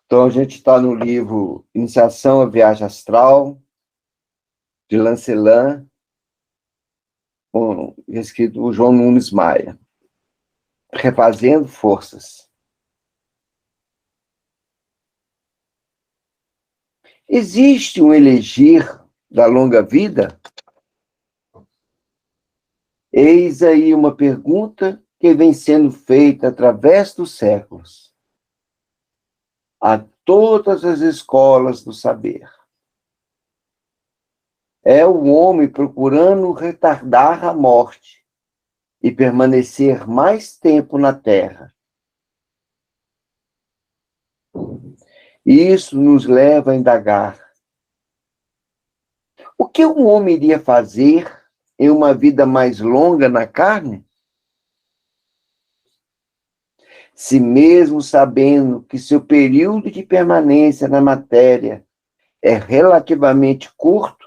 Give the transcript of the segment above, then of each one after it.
Então, a gente está no livro Iniciação à Viagem Astral, de Lancelin, escrito por João Nunes Maia. Refazendo forças. Existe um elegir da longa vida? Eis aí uma pergunta que vem sendo feita através dos séculos a todas as escolas do saber. É o homem procurando retardar a morte e permanecer mais tempo na Terra. Isso nos leva a indagar: o que um homem iria fazer em uma vida mais longa na carne? Se mesmo sabendo que seu período de permanência na matéria é relativamente curto,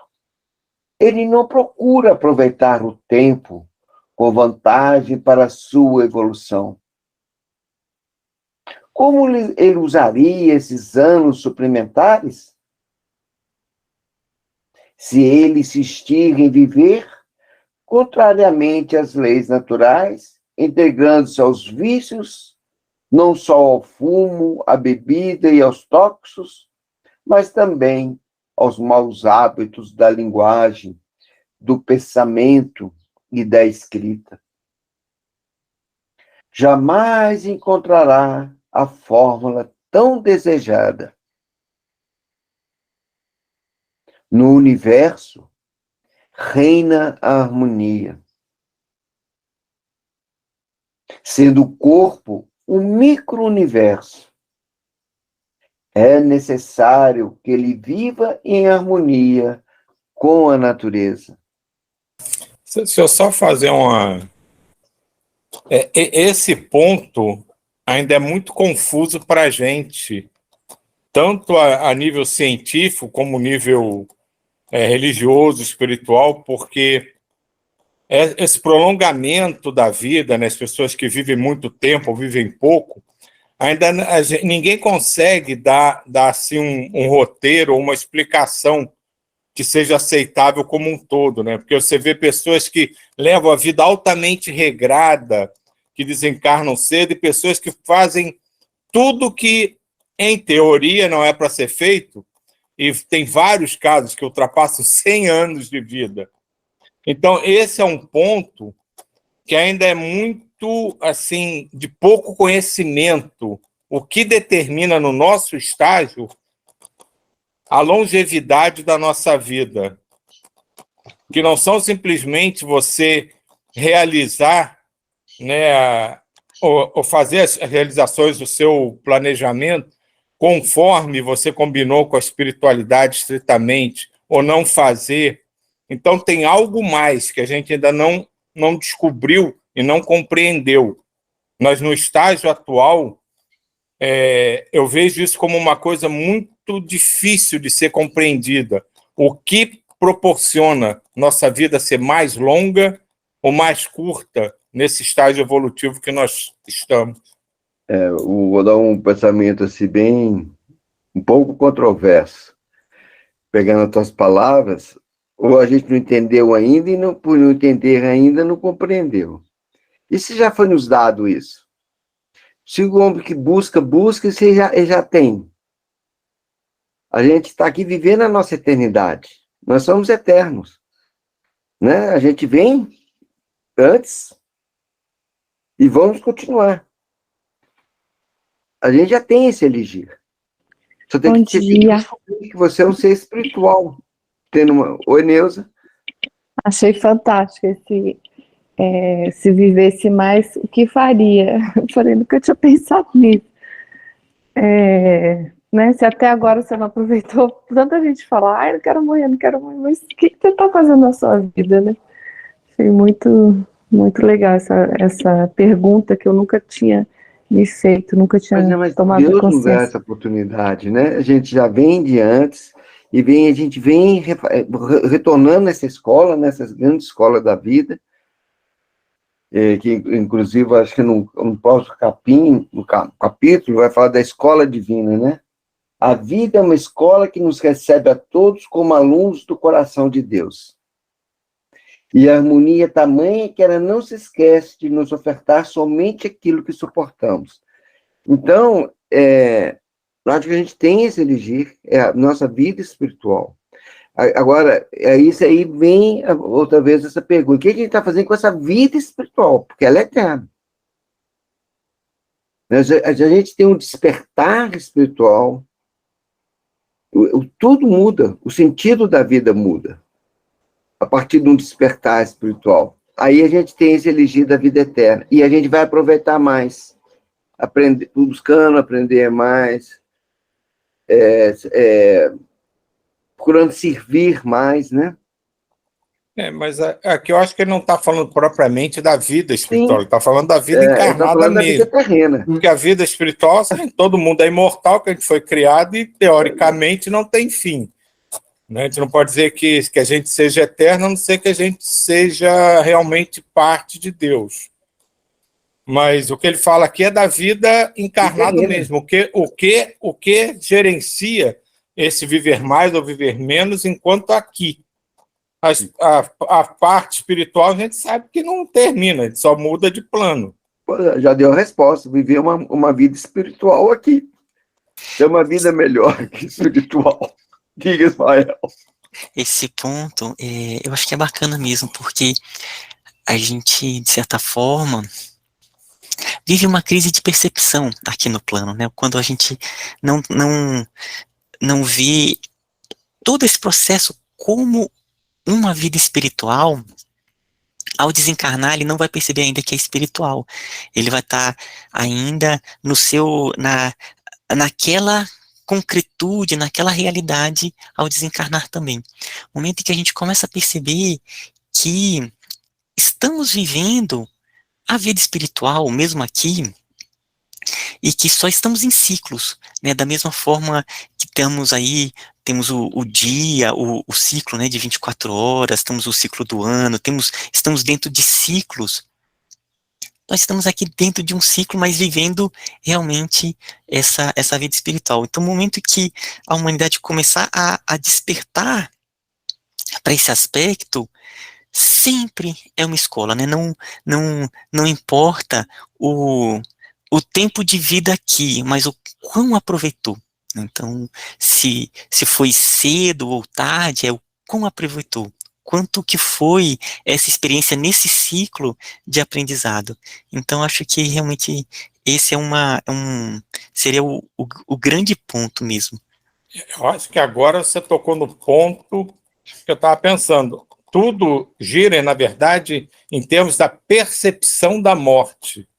ele não procura aproveitar o tempo com vantagem para a sua evolução. Como ele usaria esses anos suplementares? Se ele insistir em viver contrariamente às leis naturais, entregando-se aos vícios, não só ao fumo, à bebida e aos tóxicos, mas também aos maus hábitos da linguagem, do pensamento e da escrita. Jamais encontrará a fórmula tão desejada. No universo, reina a harmonia. Sendo o corpo um micro-universo, é necessário que ele viva em harmonia com a natureza. Se eu só fazer uma... esse ponto ainda é muito confuso para a gente, tanto a nível científico como nível religioso, espiritual, porque esse prolongamento da vida, né, as pessoas que vivem muito tempo ou vivem pouco, ainda ninguém consegue dar assim, um roteiro ou uma explicação que seja aceitável como um todo, né? Porque você vê pessoas que levam a vida altamente regrada, que desencarnam cedo, e pessoas que fazem tudo que, em teoria, não é para ser feito, e tem vários casos que ultrapassam 100 anos de vida. Então, esse é um ponto que ainda é muito, assim, de pouco conhecimento, o que determina no nosso estágio a longevidade da nossa vida, que não são simplesmente você realizar, né, ou fazer as realizações do seu planejamento conforme você combinou com a espiritualidade estritamente, ou não fazer. Então, tem algo mais que a gente ainda não descobriu e não compreendeu. Nós, no estágio atual, eu vejo isso como uma coisa muito difícil de ser compreendida. O que proporciona nossa vida ser mais longa ou mais curta nesse estágio evolutivo que nós estamos? Vou dar um pensamento assim bem, um pouco controverso. Pegando as tuas palavras, ou a gente não entendeu ainda, e por não entender ainda, não compreendeu. E se já foi nos dado isso? Se o homem que busca, ele já tem. A gente está aqui vivendo a nossa eternidade. Nós somos eternos. Né? A gente vem antes e vamos continuar. A gente já tem esse elegir. Só tem que descobrir que você é um ser espiritual. Oi, Neuza. Achei fantástico se vivesse mais, o que faria? Eu falei, nunca tinha pensado nisso. Né, se até agora você não aproveitou, tanta gente fala, não quero morrer, mas o que você está fazendo na sua vida, né? Achei muito, muito legal essa pergunta que eu nunca tinha me feito, nunca tinha tomado Deus consciência. nos dá essa oportunidade, né? A gente já vem de antes, e a gente vem retornando nessa escola, nessas grandes escolas da vida, que inclusive acho que no próximo capítulo vai falar da escola divina, né? A vida é uma escola que nos recebe a todos como alunos do coração de Deus. E a harmonia é tamanha que ela não se esquece de nos ofertar somente aquilo que suportamos. Então, acho que a gente tem esse elegir, é a nossa vida espiritual. Agora, isso aí vem outra vez essa pergunta: o que a gente está fazendo com essa vida espiritual? Porque ela é eterna. A gente tem um despertar espiritual, tudo muda, o sentido da vida muda, a partir de um despertar espiritual. Aí a gente tem esse elegir da vida eterna, e a gente vai aproveitar mais, buscando aprender mais, procurando servir mais, né? Mas aqui eu acho que ele não está falando propriamente da vida espiritual, Sim. ele está falando da vida encarnada falando da mesmo. vida terrena. Porque a vida espiritual, assim, todo mundo é imortal, que a gente foi criado e, teoricamente, não tem fim. Né? A gente não pode dizer que a gente seja eterno, a não ser que a gente seja realmente parte de Deus. Mas o que ele fala aqui é da vida encarnada mesmo. O que gerencia esse viver mais ou viver menos enquanto aqui. A parte espiritual a gente sabe que não termina, a gente só muda de plano. Já deu a resposta: viver uma vida espiritual aqui. Ter uma vida melhor que espiritual. Diga, Ismael. Esse ponto, eu acho que é bacana mesmo, porque a gente, de certa forma, vive uma crise de percepção aqui no plano, né? Quando a gente não vê todo esse processo como uma vida espiritual. Ao desencarnar, ele não vai perceber ainda que é espiritual. Ele vai estar ainda naquela concretude, naquela realidade ao desencarnar também. O momento em que a gente começa a perceber que estamos vivendo a vida espiritual, mesmo aqui, e que só estamos em ciclos, né? Da mesma forma que temos o dia, o ciclo, né, de 24 horas, temos o ciclo do ano, estamos dentro de ciclos. Nós estamos aqui dentro de um ciclo, mas vivendo realmente essa vida espiritual. Então, no momento que a humanidade começar a despertar para esse aspecto, sempre é uma escola, né? Não importa o tempo de vida aqui, mas o quão aproveitou. Então, se foi cedo ou tarde, é o quão aproveitou. Quanto que foi essa experiência nesse ciclo de aprendizado. Então, acho que realmente esse seria o grande ponto mesmo. Eu acho que agora você tocou no ponto que eu estava pensando. Tudo gira, na verdade, em termos da percepção da morte,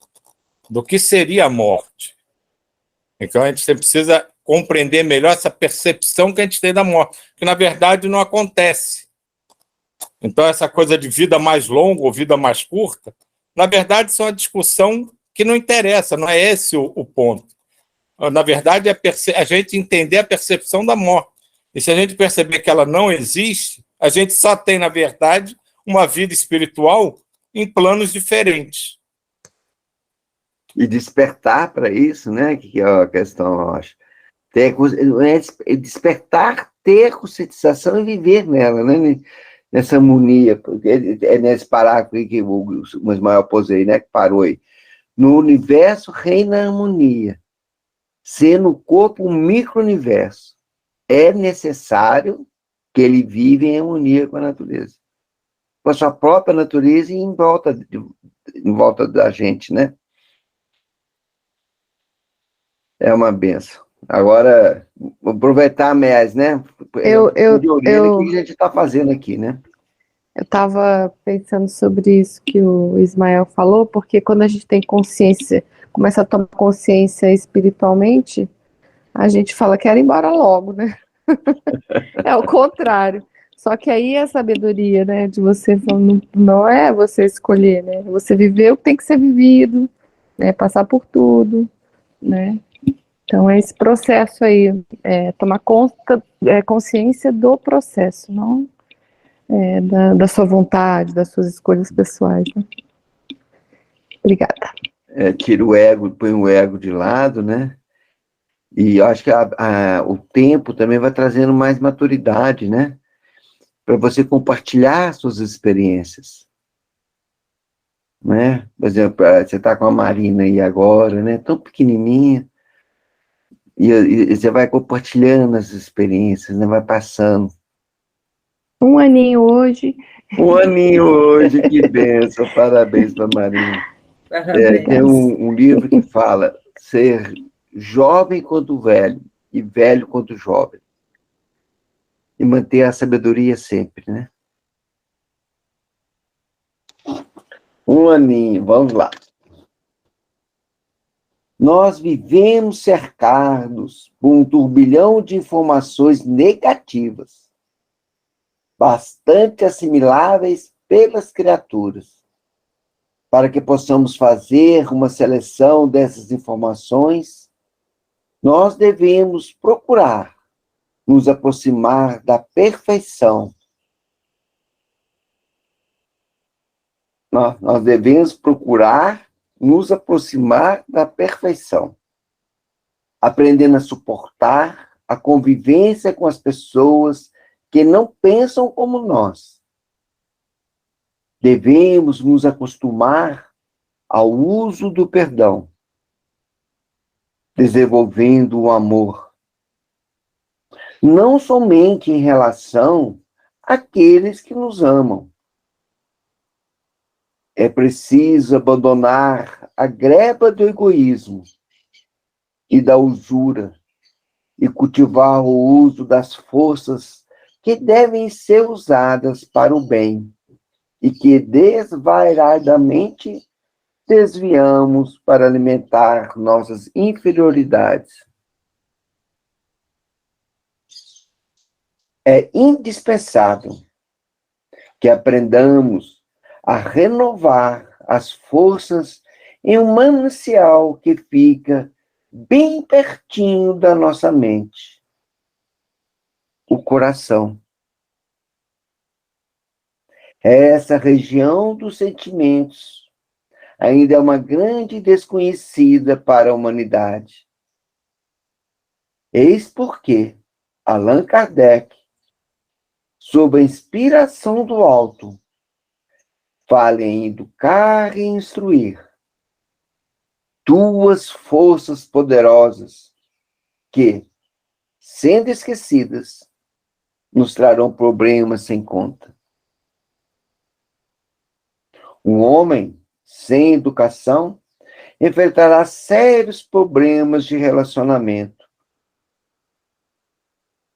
do que seria a morte. Então, a gente precisa compreender melhor essa percepção que a gente tem da morte, que, na verdade, não acontece. Então, essa coisa de vida mais longa ou vida mais curta, na verdade, isso é uma discussão que não interessa, não é esse o ponto. Na verdade, é a gente entender a percepção da morte. E se a gente perceber que ela não existe, a gente só tem, na verdade, uma vida espiritual em planos diferentes. E despertar para isso, né? Que é a questão, eu acho. Despertar, ter conscientização e viver nela, né? Nessa harmonia. Porque é nesse parágrafo aí que o Ismael pôs aí, né? Que parou aí. No universo reina a harmonia. Ser no corpo um micro-universo. É necessário que ele viva em harmonia com a natureza. Com a sua própria natureza e em volta da gente, né? É uma benção. Agora, vou aproveitar mais, né? O que a gente está fazendo aqui, né? Eu estava pensando sobre isso que o Ismael falou, porque quando a gente tem consciência, começa a tomar consciência espiritualmente, a gente fala que era ir embora logo, né? É o contrário. Só que aí a sabedoria, né, de você não é você escolher, né? Você viver o que tem que ser vivido, né? Passar por tudo, né? Então é esse processo aí, tomar consciência do processo, não da sua vontade, das suas escolhas pessoais, né? Obrigada. Tira o ego, põe o ego de lado, né? E eu acho que o tempo também vai trazendo mais maturidade, né? Para você compartilhar suas experiências, né? Por exemplo, você está com a Marina aí agora, né? Tão pequenininha, e você vai compartilhando as experiências, né? Vai passando. Um aninho hoje. Um aninho hoje, que benção, parabéns para a Marina. Tem um livro que fala ser jovem quanto velho, e velho quanto jovem. E manter a sabedoria sempre, né? Um aninho, vamos lá. Nós vivemos cercados por um turbilhão de informações negativas, bastante assimiláveis pelas criaturas. Para que possamos fazer uma seleção dessas informações, nós devemos procurar nos aproximar da perfeição. Nós devemos procurar nos aproximar da perfeição, aprendendo a suportar a convivência com as pessoas que não pensam como nós. Devemos nos acostumar ao uso do perdão, desenvolvendo o amor, não somente em relação àqueles que nos amam. É preciso abandonar a greba do egoísmo e da usura e cultivar o uso das forças que devem ser usadas para o bem e que desvairadamente desviamos para alimentar nossas inferioridades. É indispensável que aprendamos a renovar as forças em um manancial que fica bem pertinho da nossa mente, o coração. Essa região dos sentimentos ainda é uma grande desconhecida para a humanidade. Eis porque Allan Kardec, sob a inspiração do alto, fala em educar e instruir duas forças poderosas que, sendo esquecidas, nos trarão problemas sem conta. Um homem sem educação enfrentará sérios problemas de relacionamento,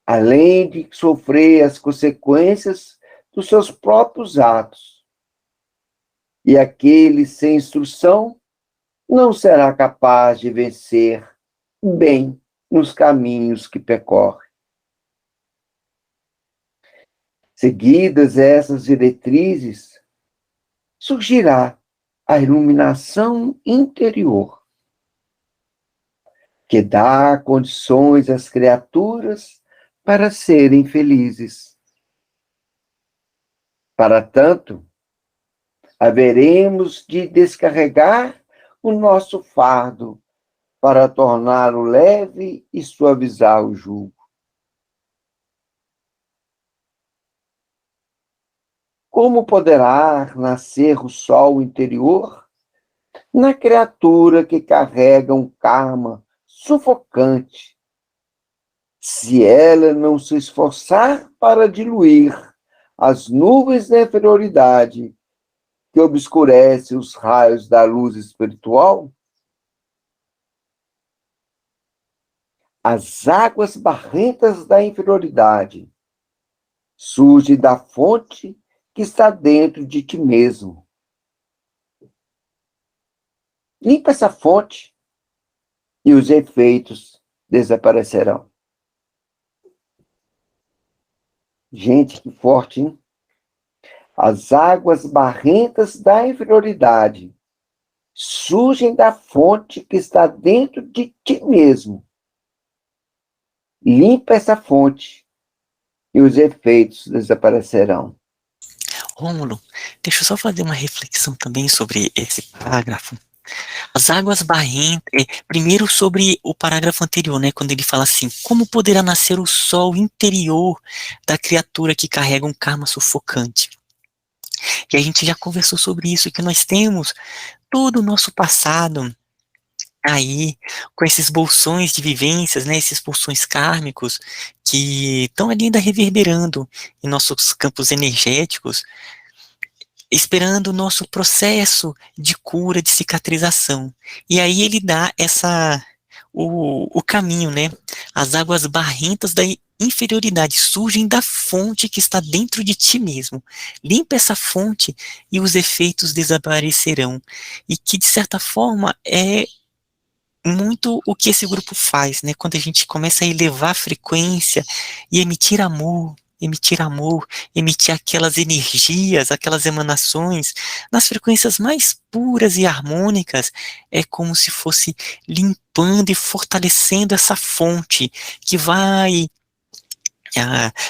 além de sofrer as consequências dos seus próprios atos. E aquele sem instrução não será capaz de vencer bem nos caminhos que percorre. Seguidas essas diretrizes, surgirá a iluminação interior, que dá condições às criaturas para serem felizes. Para tanto, haveremos de descarregar o nosso fardo para torná-lo leve e suavizar o jugo. Como poderá nascer o sol interior na criatura que carrega um karma sufocante, se ela não se esforçar para diluir as nuvens da inferioridade que obscurece os raios da luz espiritual? As águas barrentas da inferioridade surgem da fonte que está dentro de ti mesmo. Limpa essa fonte e os efeitos desaparecerão. Gente, que forte, hein? As águas barrentas da inferioridade surgem da fonte que está dentro de ti mesmo. Limpa essa fonte e os efeitos desaparecerão. Rômulo, deixa eu só fazer uma reflexão também sobre esse parágrafo. As águas barrentas, primeiro sobre o parágrafo anterior, né, quando ele fala assim, como poderá nascer o sol interior da criatura que carrega um karma sufocante? E a gente já conversou sobre isso, que nós temos todo o nosso passado aí, com esses bolsões de vivências, né, esses bolsões kármicos, que estão ali ainda reverberando em nossos campos energéticos, esperando o nosso processo de cura, de cicatrização. E aí ele dá o caminho, né? As águas barrentas da inferioridade surgem da fonte que está dentro de ti mesmo. Limpa essa fonte e os efeitos desaparecerão. E que, de certa forma, é muito o que esse grupo faz, né? Quando a gente começa a elevar a frequência e emitir amor, emitir aquelas energias, aquelas emanações, nas frequências mais puras e harmônicas, é como se fosse limpando e fortalecendo essa fonte que vai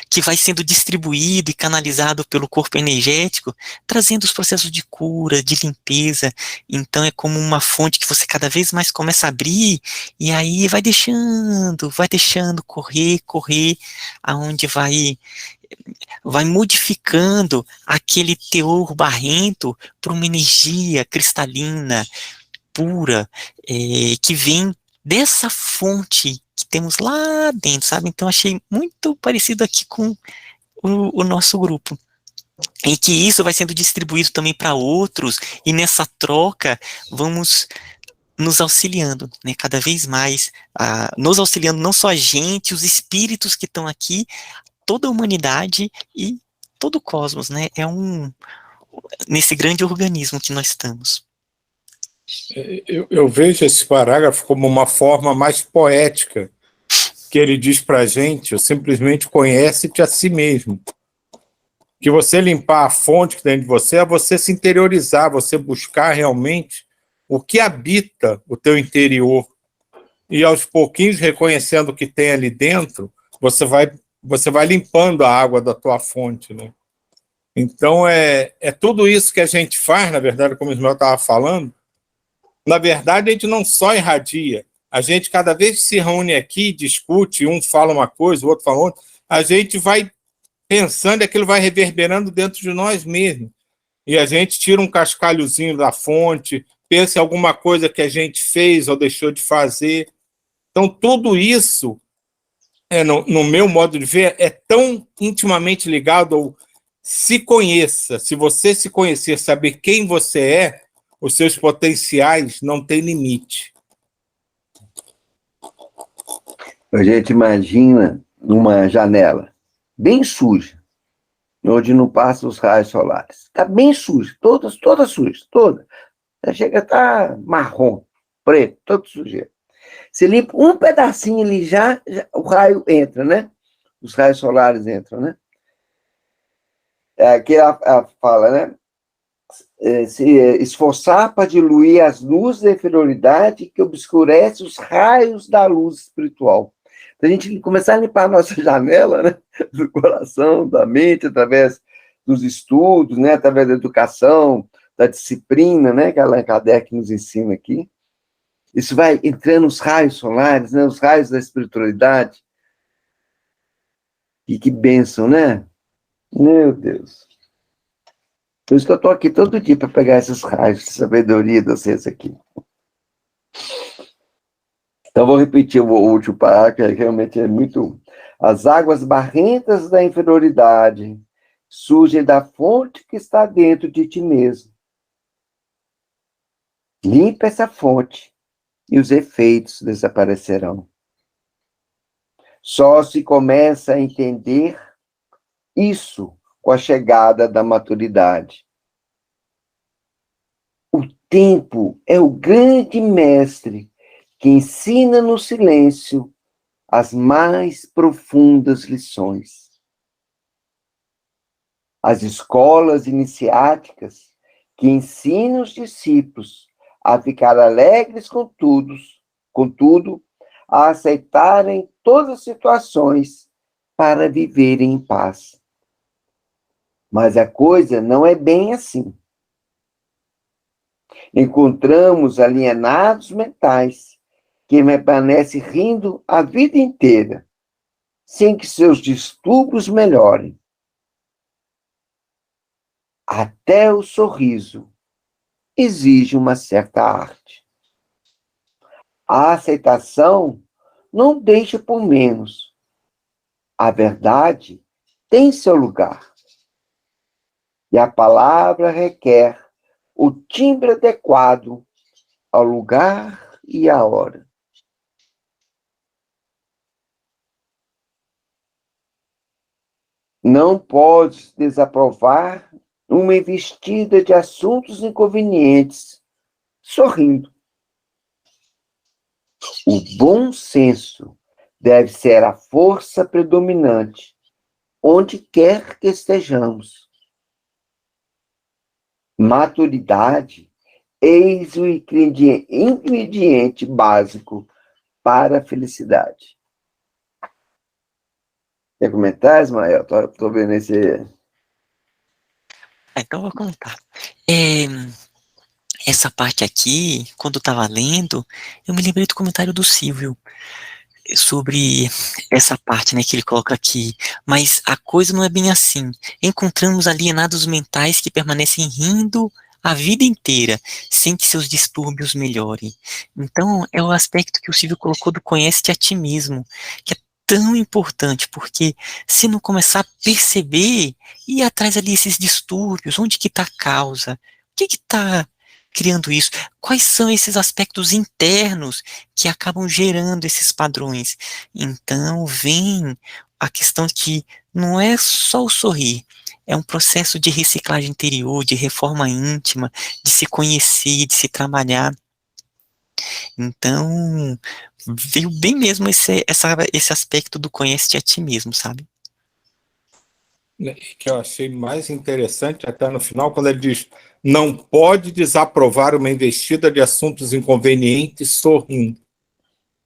que vai sendo distribuído e canalizado pelo corpo energético, trazendo os processos de cura, de limpeza. Então é como uma fonte que você cada vez mais começa a abrir, e aí vai deixando correr, correr, aonde vai modificando aquele teor barrento para uma energia cristalina, pura, que vem dessa fonte que temos lá dentro, sabe? Então achei muito parecido aqui com o nosso grupo. Em que isso vai sendo distribuído também para outros, e nessa troca vamos nos auxiliando, né, cada vez mais, nos auxiliando não só a gente, os espíritos que estão aqui, toda a humanidade e todo o cosmos, né, nesse grande organismo que nós estamos. Eu vejo esse parágrafo como uma forma mais poética, que ele diz para a gente, simplesmente conhece-te a si mesmo. Que você limpar a fonte que tem de você é você se interiorizar, você buscar realmente o que habita o teu interior. E aos pouquinhos, reconhecendo o que tem ali dentro, você vai limpando a água da tua fonte, né? Então, é tudo isso que a gente faz, na verdade, como o Ismael estava falando. Na verdade, a gente não só irradia, a gente cada vez que se reúne aqui, discute, um fala uma coisa, o outro fala outra, a gente vai pensando e aquilo vai reverberando dentro de nós mesmos. E a gente tira um cascalhozinho da fonte, pensa em alguma coisa que a gente fez ou deixou de fazer. Então, tudo isso, no meu modo de ver, é tão intimamente ligado ao se conheça. Se você se conhecer, saber quem você é, os seus potenciais não têm limite. A gente imagina numa janela bem suja, onde não passam os raios solares. Está bem suja, toda suja, toda. Chega a estar marrom, preto, todo sujeira. Você limpa um pedacinho ali, já o raio entra, né? Os raios solares entram, né? Aqui ela fala, né? Se esforçar para diluir as luzes da inferioridade que obscurece os raios da luz espiritual. Então, a gente começar a limpar a nossa janela, né, do coração, da mente, através dos estudos, né, através da educação, da disciplina, né, que Allan Kardec nos ensina aqui. Isso vai entrando os raios solares, né, os raios da espiritualidade. E que bênção, né? Meu Deus. Por isso que eu estou aqui todo dia para pegar esses raios de sabedoria de vocês aqui. Então, vou repetir o último parágrafo, que realmente é muito... As águas barrentas da inferioridade surgem da fonte que está dentro de ti mesmo. Limpa essa fonte e os efeitos desaparecerão. Só se começa a entender isso com a chegada da maturidade. O tempo é o grande mestre que ensina no silêncio as mais profundas lições. As escolas iniciáticas que ensinam os discípulos a ficar alegres com tudo, a aceitarem todas as situações para viverem em paz. Mas a coisa não é bem assim. Encontramos alienados mentais que permanecem rindo a vida inteira, sem que seus distúrbios melhorem. Até o sorriso exige uma certa arte. A aceitação não deixa por menos. A verdade tem seu lugar. E a palavra requer o timbre adequado ao lugar e à hora. Não podes desaprovar uma investida de assuntos inconvenientes, sorrindo. O bom senso deve ser a força predominante, onde quer que estejamos. Maturidade, eis o ingrediente básico para a felicidade. Quer comentar, Ismael? Estou vendo esse... Então eu vou contar. Essa parte aqui, quando eu estava lendo, eu me lembrei do comentário do Silvio sobre essa parte, né, que ele coloca aqui. Mas a coisa não é bem assim. Encontramos alienados mentais que permanecem rindo a vida inteira, sem que seus distúrbios melhorem. Então, é o aspecto que o Silvio colocou do conhece-te a ti mesmo, que é tão importante, porque se não começar a perceber, ir atrás ali esses distúrbios, onde que está a causa? O que está criando isso? Quais são esses aspectos internos que acabam gerando esses padrões? Então, vem a questão que não é só o sorrir, é um processo de reciclagem interior, de reforma íntima, de se conhecer, de se trabalhar. Então, veio bem mesmo esse aspecto do conhece-te a ti mesmo, sabe? Que eu achei mais interessante até no final, quando ele diz: não pode desaprovar uma investida de assuntos inconvenientes sorrindo.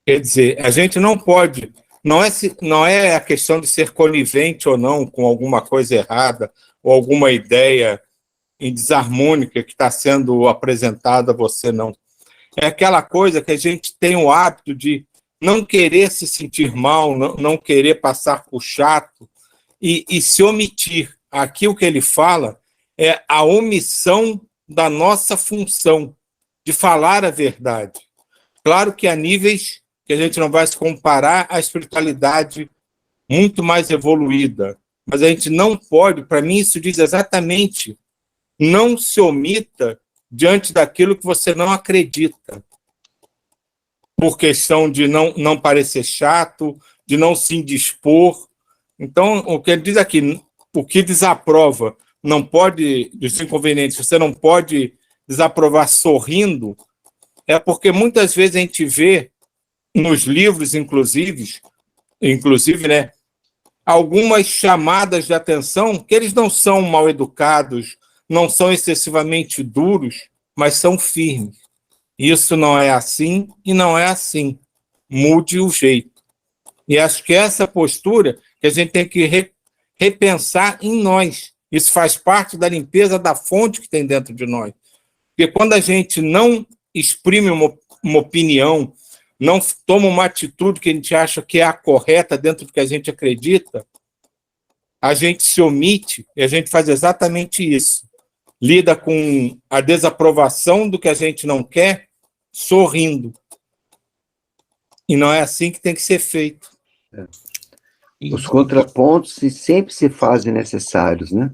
Quer dizer, a gente não pode, não é a questão de ser conivente ou não com alguma coisa errada ou alguma ideia desarmônica que está sendo apresentada a você, não. É aquela coisa que a gente tem o hábito de não querer se sentir mal, não querer passar por chato e se omitir. Aqui o que ele fala é a omissão da nossa função de falar a verdade. Claro que há níveis que a gente não vai se comparar à espiritualidade muito mais evoluída, mas a gente não pode, para mim isso diz exatamente, não se omita diante daquilo que você não acredita, por questão de não parecer chato, de não se indispor. Então, o que ele diz aqui, o que desaprova não pode, dos inconvenientes, você não pode desaprovar sorrindo, é porque muitas vezes a gente vê nos livros, inclusive, né, algumas chamadas de atenção que eles não são mal educados, não são excessivamente duros, mas são firmes. Isso não é assim e não é assim. Mude o jeito. E acho que essa postura que a gente tem que repensar em nós. Isso faz parte da limpeza da fonte que tem dentro de nós. Porque quando a gente não exprime uma opinião, não toma uma atitude que a gente acha que é a correta dentro do que a gente acredita, a gente se omite e a gente faz exatamente isso. Lida com a desaprovação do que a gente não quer, sorrindo. E não é assim que tem que ser feito. Os contrapontos sempre se fazem necessários, né?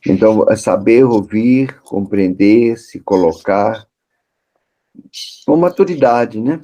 Então, é saber ouvir, compreender, se colocar com maturidade, né?